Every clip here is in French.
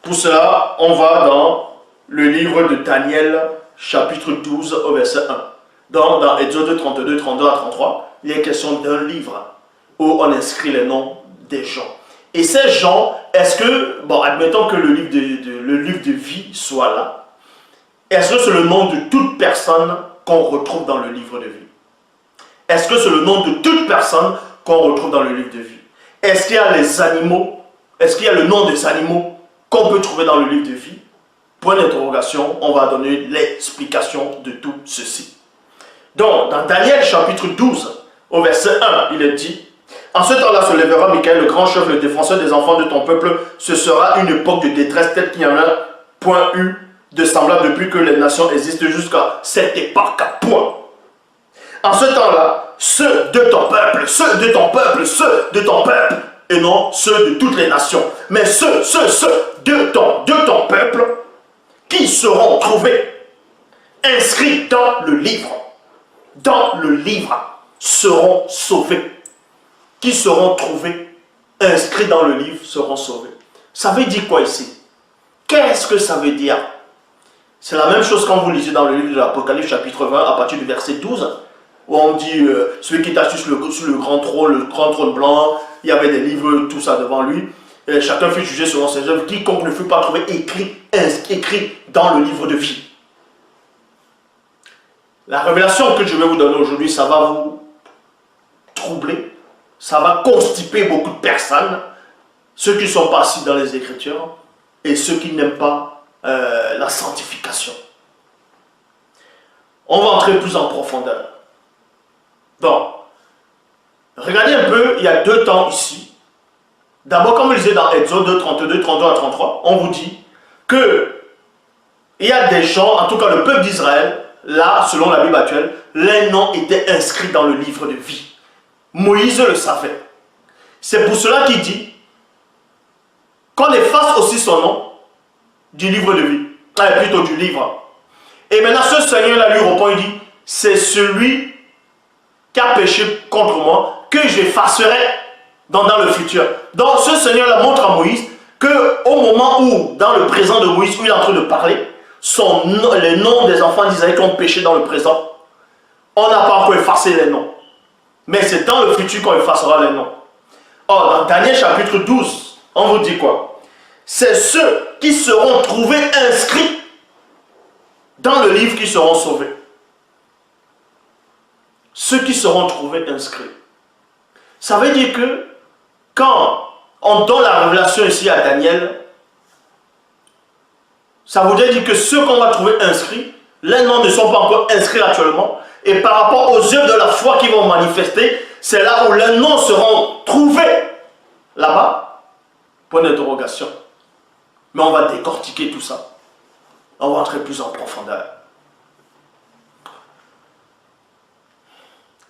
Pour cela, on va dans le livre de Daniel, chapitre 12, au verset 1. Dans Exode 32, 32 à 33, il est question d'un livre où on inscrit les noms des gens. Et ces gens, est-ce que, bon, admettons que le livre de vie soit là, est-ce que c'est le nom de toute personne qu'on retrouve dans le livre de vie? Est-ce que c'est le nom de toute personne qu'on retrouve dans le livre de vie? Est-ce qu'il y a les animaux? Est-ce qu'il y a le nom des animaux qu'on peut trouver dans le livre de vie? Point d'interrogation, on va donner l'explication de tout ceci. Donc, dans Daniel chapitre 12, au verset 1, il est dit: en ce temps-là se lèvera Michael, le grand chef, le défenseur des enfants de ton peuple. Ce sera une époque de détresse telle qu'il n'y en a point eu de semblable depuis que les nations existent jusqu'à cette époque. Point. En ce temps-là, ceux de ton peuple, ceux de ton peuple, ceux de ton peuple, et non ceux de toutes les nations, mais ceux de ton peuple qui seront trouvés inscrits dans le livre seront sauvés. Qui seront trouvés inscrits dans le livre seront sauvés. Ça veut dire quoi ici? Qu'est-ce que ça veut dire? C'est la même chose quand vous lisez dans le livre de l'Apocalypse chapitre 20 à partir du verset 12, où on dit celui qui est assis sur le grand trône blanc, il y avait des livres, tout ça devant lui, et chacun fut jugé selon ses œuvres, quiconque ne fut pas trouvé écrit dans le livre de vie. La révélation que je vais vous donner aujourd'hui, ça va vous troubler, ça va constiper beaucoup de personnes, ceux qui ne sont pas assis dans les Écritures et ceux qui n'aiment pas la sanctification. On va entrer plus en profondeur. Bon, regardez un peu, il y a deux temps ici. D'abord, comme vous lisez dans Exode 32, 32 à 33, on vous dit que il y a des gens, en tout cas le peuple d'Israël, là, selon la Bible actuelle, les noms étaient inscrits dans le livre de vie. Moïse le savait. C'est pour cela qu'il dit qu'on efface aussi son nom du livre de vie, plutôt du livre. Et maintenant, ce Seigneur-là lui répond, il dit, c'est celui qui a péché contre moi que j'effacerai dans le futur. Donc, ce Seigneur-là montre à Moïse qu'au moment où, dans le présent de Moïse, où il est en train de parler, les noms des enfants d'Israël qui ont péché dans le présent, on n'a pas encore effacé les noms. Mais c'est dans le futur qu'on effacera les noms. Or, dans Daniel chapitre 12, on vous dit quoi? C'est ceux qui seront trouvés inscrits dans le livre qui seront sauvés. Ceux qui seront trouvés inscrits. Ça veut dire que quand on donne la révélation ici à Daniel, ça voudrait dire que ceux qu'on va trouver inscrits, les noms ne sont pas encore inscrits actuellement. Et par rapport aux œuvres de la foi qui vont manifester, c'est là où les noms seront trouvés. Là-bas, point d'interrogation. Mais on va décortiquer tout ça. On va entrer plus en profondeur.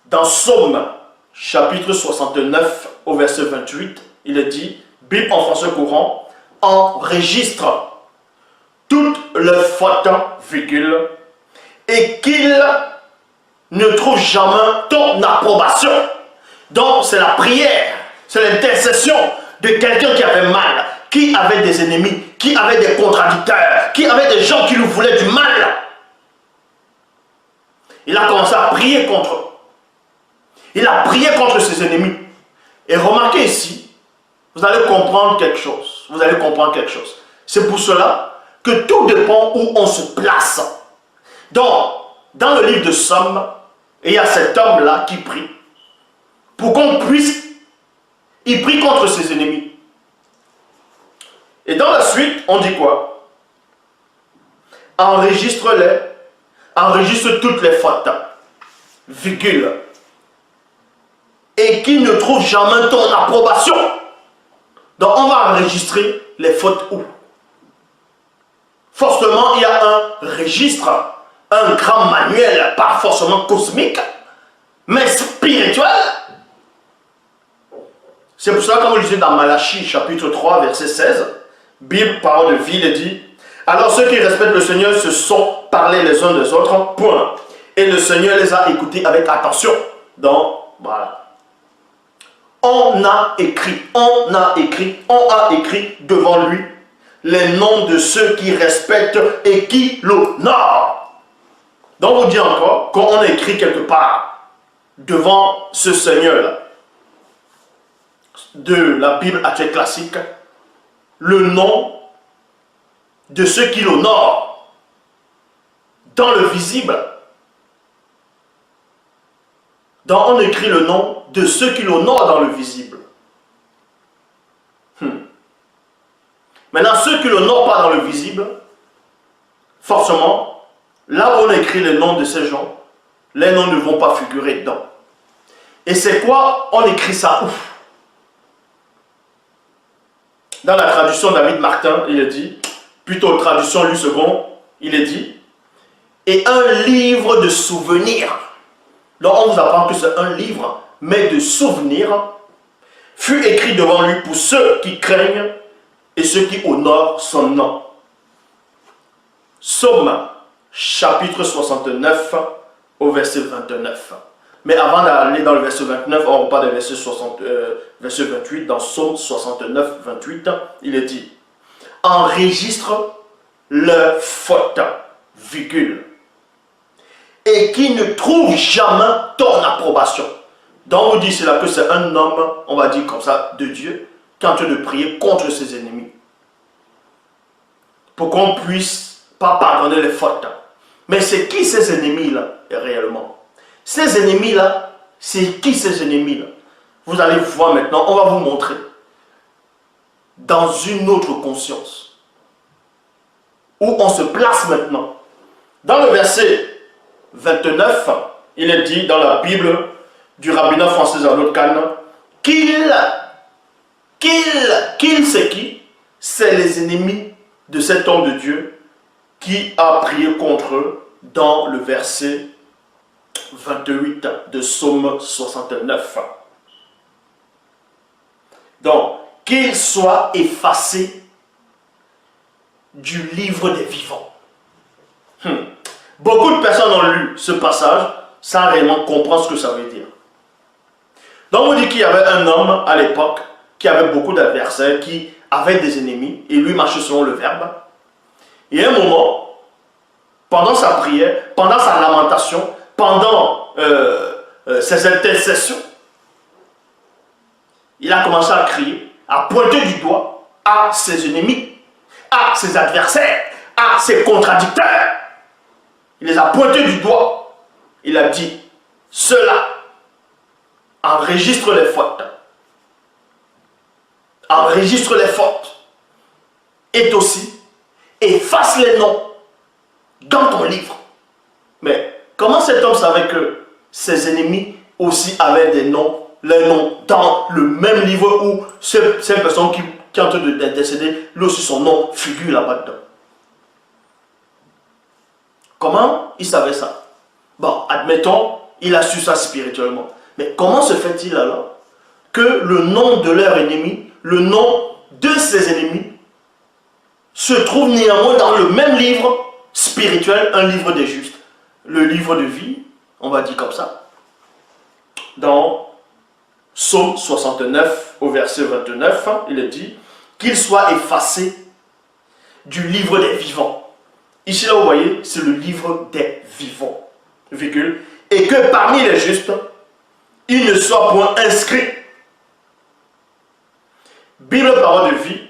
Dans Psaume, chapitre 69, au verset 28, il est dit, Bible en français courant, enregistre toutes les fautes, virgule, et qu'il ne trouve jamais ton approbation. Donc, c'est la prière, c'est l'intercession de quelqu'un qui avait mal, qui avait des ennemis, qui avait des contradicteurs, qui avait des gens qui lui voulaient du mal. Il a commencé à prier contre eux. Il a prié contre ses ennemis. Et remarquez ici, vous allez comprendre quelque chose. Vous allez comprendre quelque chose. C'est pour cela que tout dépend où on se place. Donc, dans le livre de Psaume, il y a cet homme-là qui prie. Pour qu'on puisse, il prie contre ses ennemis. Et dans la suite, on dit quoi? Enregistre-les, enregistre toutes les fautes, virgule, et qui ne trouve jamais ton approbation. Donc on va enregistrer les fautes où? Forcément, il y a un registre, un grand manuel, pas forcément cosmique, mais spirituel. C'est pour cela, comme vous le lisez dans Malachie, chapitre 3, verset 16, Bible, parole de vie, il est dit, alors ceux qui respectent le Seigneur se sont parlé les uns des autres, point. Et le Seigneur les a écoutés avec attention. Donc, voilà. On a écrit devant lui les noms de ceux qui respectent et qui l'honorent. Donc on dit encore, quand on écrit quelque part devant ce Seigneur-là, de la Bible actuelle classique, le nom de ceux qui l'honorent dans le visible. Donc on écrit le nom de ceux qui l'honorent dans le visible. Maintenant, ceux qui l'honorent pas dans le visible, forcément, là où on écrit les noms de ces gens, les noms ne vont pas figurer dedans. Et c'est quoi? On écrit ça où? Dans la traduction David Martin, il est dit, plutôt traduction Louis II, il est dit, et un livre de souvenirs. Donc on vous apprend que c'est un livre, mais de souvenirs, fut écrit devant lui pour ceux qui craignent et ceux qui honorent son nom. Psaume, chapitre 69, au verset 29. Mais avant d'aller dans le verset 29, on repart du verset 28, dans Psaume 69, 28, il est dit, enregistre leur faute, virgule, et qui ne trouve jamais ton approbation. Donc on dit cela que c'est un homme, on va dire comme ça, de Dieu, qui est en train de prier contre ses ennemis. Pour qu'on puisse pas pardonner les fautes. Mais c'est qui ces ennemis-là, réellement? Ces ennemis-là, c'est qui ces ennemis-là? Vous allez voir maintenant, on va vous montrer. Dans une autre conscience. Où on se place maintenant. Dans le verset 29, il est dit dans la Bible du rabbinat français Arnaud Kahn, qu'il c'est qui? C'est les ennemis de cet homme de Dieu qui a prié contre eux dans le verset 28 de Psaume 69. Donc, qu'il soit effacé du livre des vivants. Beaucoup de personnes ont lu ce passage sans réellement comprendre ce que ça veut dire. Donc, on dit qu'il y avait un homme à l'époque qui avait beaucoup d'adversaires, qui avait des ennemis, et lui marchait selon le verbe. Et à un moment, pendant sa prière, pendant sa lamentation, pendant ses intercessions, il a commencé à crier, à pointer du doigt à ses ennemis, à ses adversaires, à ses contradicteurs. Il les a pointés du doigt. Il a dit, cela enregistre les fautes. Enregistre les fautes. Et aussi, efface les noms dans ton livre. Mais comment cet homme savait que ses ennemis aussi avaient des noms, les noms dans le même livre où cette personne qui est en train d'intercéder, lui aussi son nom figure là-bas dedans? Comment il savait ça? Bon, admettons, il a su ça spirituellement. Mais comment se fait-il alors que le nom de leur ennemi, le nom de ses ennemis, se trouve néanmoins dans le même livre spirituel, un livre des justes, le livre de vie, on va dire comme ça, dans Psaume 69, au verset 29, il est dit qu'il soit effacé du livre des vivants. Ici, là, vous voyez, c'est le livre des vivants, virgule, et que parmi les justes, il ne soit point inscrit. Bible parole de vie,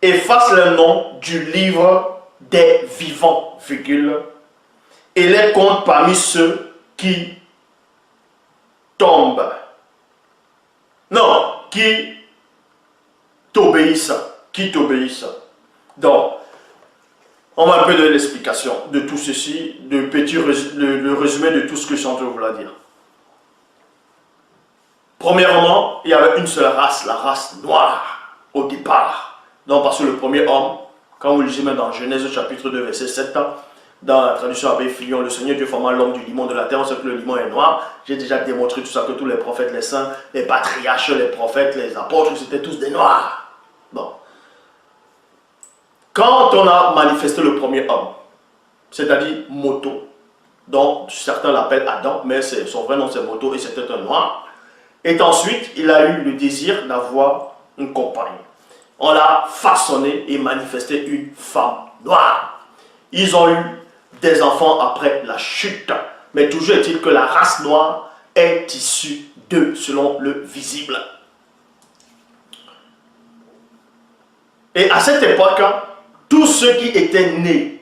efface le nom du livre des vivants, virgule, et les compte parmi ceux qui tombent. Non, qui t'obéissent. Qui t'obéissent. Donc, on va un peu donner l'explication de tout ceci, le résumé de tout ce que je suis en train de vous dire. Premièrement, il y avait une seule race, la race noire, au départ. Donc, parce que le premier homme, quand vous lisez même dans Genèse chapitre 2, verset 7, dans la traduction Abbé Fillon, le Seigneur Dieu forma l'homme du limon de la terre, on sait que le limon est noir. J'ai déjà démontré tout ça, que tous les prophètes, les saints, les patriarches, les prophètes, les apôtres, c'était tous des noirs. Bon. Quand on a manifesté le premier homme, c'est-à-dire Moto, dont certains l'appellent Adam, mais son vrai nom c'est Moto et c'était un noir, et ensuite il a eu le désir d'avoir une compagne. on l'a façonné et manifesté une femme noire. Ils ont eu des enfants après la chute. Mais toujours est-il que la race noire est issue d'eux, selon le visible. Et à cette époque, tous ceux qui étaient nés,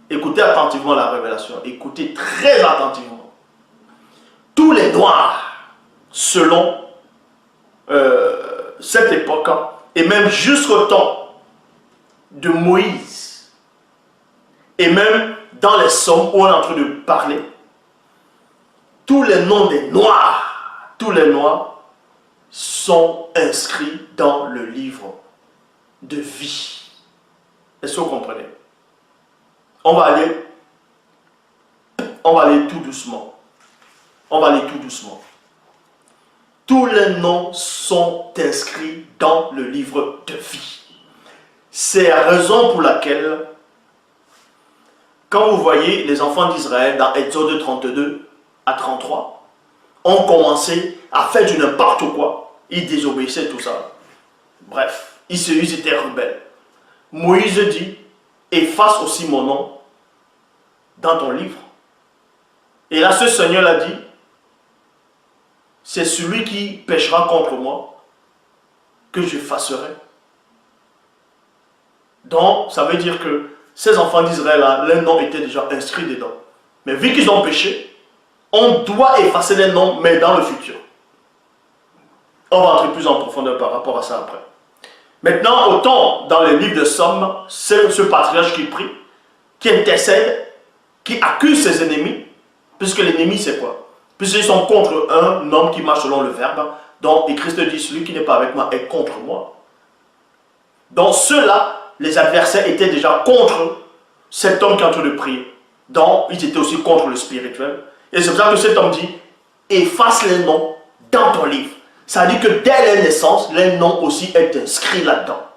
écoutez attentivement la révélation, écoutez très attentivement, tous les noirs, selon cette époque, et même jusqu'au temps de Moïse, et même dans les Psaumes où on est en train de parler, tous les noms des noirs, tous les noirs sont inscrits dans le livre de vie. Est-ce que vous comprenez? On va aller tout doucement. On va aller tout doucement. Tous les noms sont inscrits dans le livre de vie. C'est la raison pour laquelle, quand vous voyez les enfants d'Israël dans Exode 32 à 33, ont commencé à faire du n'importe quoi. Ils désobéissaient tout ça. Bref, ils étaient rebelles. Moïse dit, efface aussi mon nom dans ton livre. Et là, ce Seigneur l'a dit, c'est celui qui péchera contre moi que j'effacerai. Donc, ça veut dire que ces enfants d'Israël, leurs noms étaient déjà inscrits dedans. Mais vu qu'ils ont péché, on doit effacer les noms, mais dans le futur. On va entrer plus en profondeur par rapport à ça après. Maintenant, autant dans les livres de Psaumes, c'est ce patriarche qui prie, qui intercède, qui accuse ses ennemis, puisque l'ennemi c'est quoi? Puisqu'ils sont contre un homme qui marche selon le verbe, donc et Christ dit, celui qui n'est pas avec moi est contre moi. Donc ceux-là, les adversaires étaient déjà contre cet homme qui est en train de prier. Donc ils étaient aussi contre le spirituel. Et c'est pour ça que cet homme dit, efface les noms dans ton livre. Ça dit que dès la naissance, les noms aussi est inscrit là-dedans.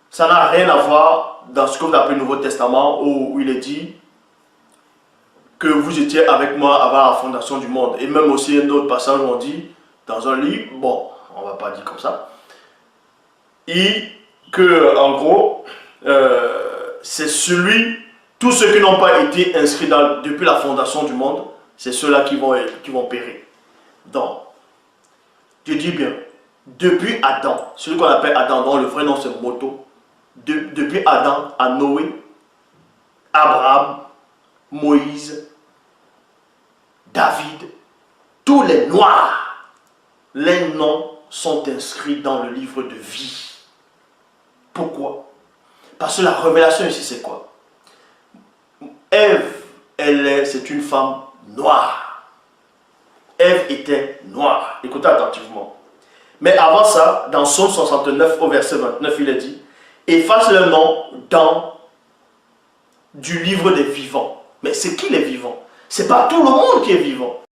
Ça n'a rien à voir dans ce que vous appelez le Nouveau Testament, où il est dit que vous étiez avec moi avant la fondation du monde. Et même aussi un autre passage où on dit, dans un livre, bon, on ne va pas dire comme ça, et que, en gros, c'est celui, tous ceux qui n'ont pas été inscrits depuis la fondation du monde, c'est ceux-là qui vont périr. Donc, je dis bien, depuis Adam, celui qu'on appelle Adam, dont le vrai nom c'est Moto, depuis Adam à Noé, Abraham, Moïse, David, tous les noirs, les noms sont inscrits dans le livre de vie. Pourquoi? Parce que la révélation ici c'est quoi? Ève, c'est une femme noire. Ève était noire. Écoutez attentivement. Mais avant ça, dans Psaume 69 au verset 29, il est dit, efface le nom du livre des vivants. Mais c'est qui les vivants? C'est pas tout le monde qui est vivant.